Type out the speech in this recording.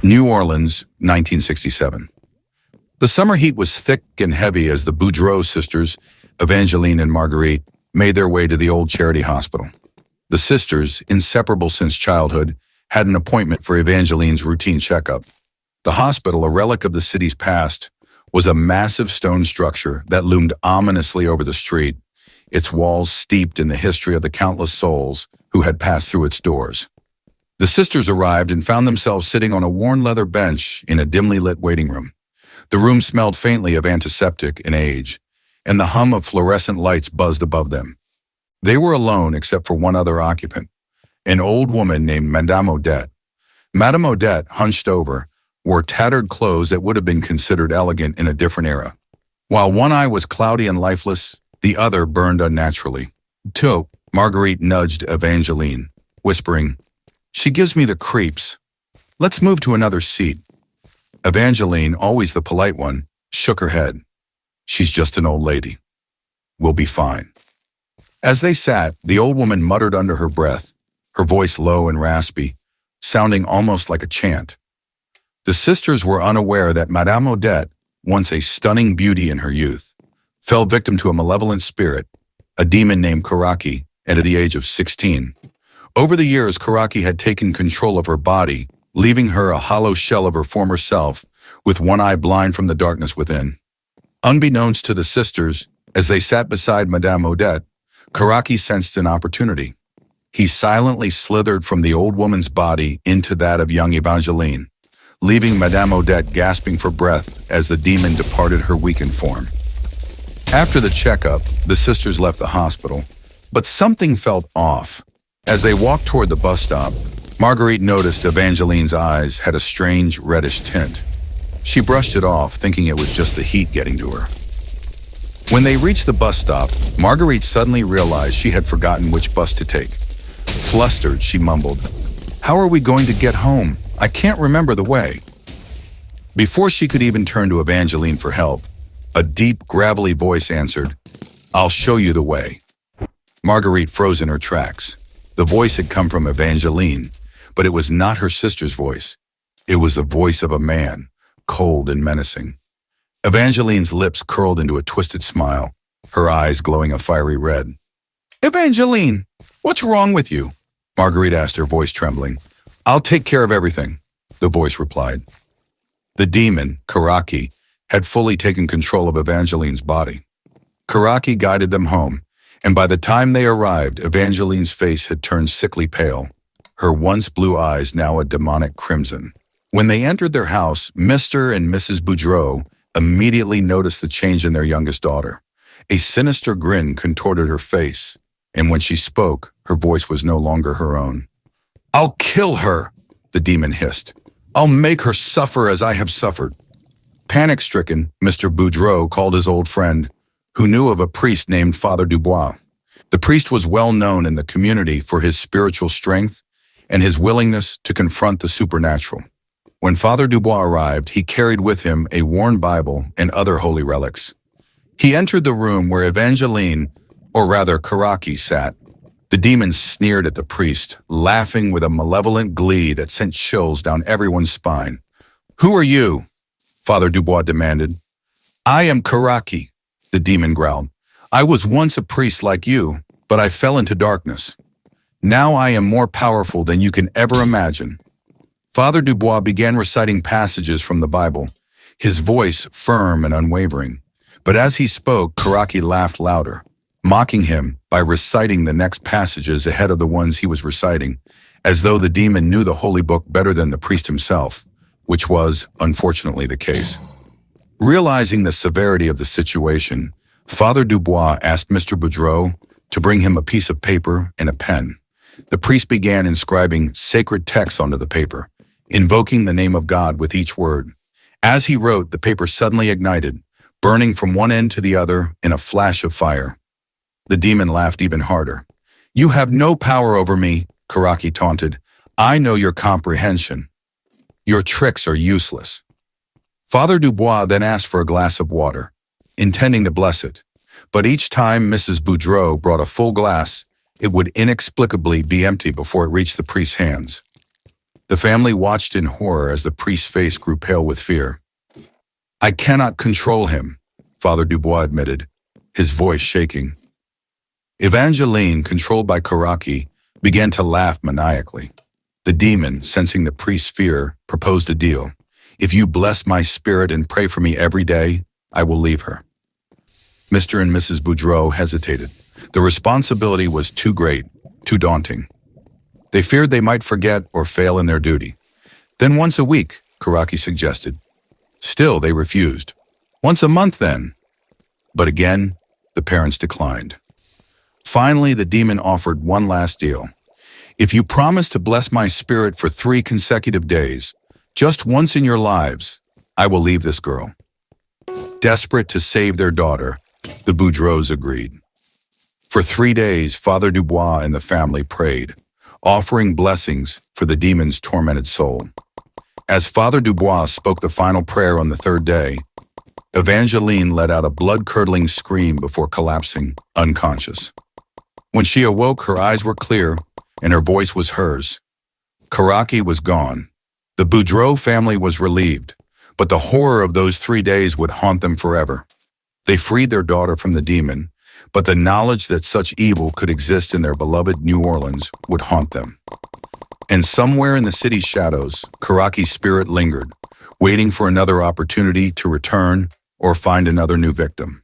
New Orleans, 1967. The summer heat was thick and heavy as the Boudreaux sisters, Evangeline and Marguerite, made their way to the old charity hospital. The sisters, inseparable since childhood, had an appointment for Evangeline's routine checkup. The hospital, a relic of the city's past, was a massive stone structure that loomed ominously over the street, its walls steeped in the history of the countless souls who had passed through its doors. The sisters arrived and found themselves sitting on a worn leather bench in a dimly lit waiting room. The room smelled faintly of antiseptic and age, and the hum of fluorescent lights buzzed above them. They were alone except for one other occupant, an old woman named Madame Odette. Madame Odette, hunched over, wore tattered clothes that would have been considered elegant in a different era. While one eye was cloudy and lifeless, the other burned unnaturally. "Taupe," Marguerite nudged Evangeline, whispering, "She gives me the creeps. Let's move to another seat." Evangeline, always the polite one, shook her head. "She's just an old lady. We'll be fine." As they sat, the old woman muttered under her breath, her voice low and raspy, sounding almost like a chant. The sisters were unaware that Madame Odette, once a stunning beauty in her youth, fell victim to a malevolent spirit, a demon named Karaki, at the age of 16. Over the years, Karaki had taken control of her body, leaving her a hollow shell of her former self, with one eye blind from the darkness within. Unbeknownst to the sisters, as they sat beside Madame Odette, Karaki sensed an opportunity. He silently slithered from the old woman's body into that of young Evangeline, leaving Madame Odette gasping for breath as the demon departed her weakened form. After the checkup, the sisters left the hospital, but something felt off. As they walked toward the bus stop, Marguerite noticed Evangeline's eyes had a strange reddish tint. She brushed it off, thinking it was just the heat getting to her. When they reached the bus stop, Marguerite suddenly realized she had forgotten which bus to take. Flustered, she mumbled, "How are we going to get home? I can't remember the way." Before she could even turn to Evangeline for help, a deep, gravelly voice answered, "I'll show you the way." Marguerite froze in her tracks. The voice had come from Evangeline, but it was not her sister's voice. It was the voice of a man, cold and menacing. Evangeline's lips curled into a twisted smile, her eyes glowing a fiery red. "Evangeline, what's wrong with you?" Marguerite asked, her voice trembling. "I'll take care of everything," the voice replied. The demon, Karaki, had fully taken control of Evangeline's body. Karaki guided them home, and by the time they arrived, Evangeline's face had turned sickly pale, her once blue eyes now a demonic crimson. When they entered their house, Mr. and Mrs. Boudreaux immediately noticed the change in their youngest daughter. A sinister grin contorted her face, and when she spoke, her voice was no longer her own. "I'll kill her," the demon hissed. "I'll make her suffer as I have suffered." Panic-stricken, Mr. Boudreaux called his old friend, who knew of a priest named Father Dubois. The priest was well known in the community for his spiritual strength and his willingness to confront the supernatural. When Father Dubois arrived, he carried with him a worn Bible and other holy relics. He entered the room where Evangeline, or rather Karaki, sat. The demon sneered at the priest, laughing with a malevolent glee that sent chills down everyone's spine. "Who are you?" Father Dubois demanded. "I am Karaki," the demon growled. "I was once a priest like you, but I fell into darkness. Now I am more powerful than you can ever imagine." Father Dubois began reciting passages from the Bible, his voice firm and unwavering. But as he spoke, Karaki laughed louder, mocking him by reciting the next passages ahead of the ones he was reciting, as though the demon knew the holy book better than the priest himself, which was, unfortunately, the case. Realizing the severity of the situation, Father Dubois asked Mr. Boudreaux to bring him a piece of paper and a pen. The priest began inscribing sacred texts onto the paper, invoking the name of God with each word. As he wrote, the paper suddenly ignited, burning from one end to the other in a flash of fire. The demon laughed even harder. "You have no power over me," Karaki taunted. "I know your comprehension. Your tricks are useless." Father Dubois then asked for a glass of water, intending to bless it. But each time Mrs. Boudreaux brought a full glass, it would inexplicably be empty before it reached the priest's hands. The family watched in horror as the priest's face grew pale with fear. "I cannot control him," Father Dubois admitted, his voice shaking. Evangeline, controlled by Karaki, began to laugh maniacally. The demon, sensing the priest's fear, proposed a deal. "If you bless my spirit and pray for me every day, I will leave her." Mr. and Mrs. Boudreaux hesitated. The responsibility was too great, too daunting. They feared they might forget or fail in their duty. "Then once a week," Karaki suggested. Still, they refused. "Once a month, then." But again, the parents declined. Finally, the demon offered one last deal. "If you promise to bless my spirit for 3 consecutive days, just once in your lives, I will leave this girl." Desperate to save their daughter, the Boudreaux agreed. For 3 days, Father Dubois and the family prayed, offering blessings for the demon's tormented soul. As Father Dubois spoke the final prayer on the 3rd day, Evangeline let out a blood-curdling scream before collapsing, unconscious. When she awoke, her eyes were clear, and her voice was hers. Karaki was gone. The Boudreaux family was relieved, but the horror of those 3 days would haunt them forever. They freed their daughter from the demon, but the knowledge that such evil could exist in their beloved New Orleans would haunt them. And somewhere in the city's shadows, Karaki's spirit lingered, waiting for another opportunity to return or find another new victim.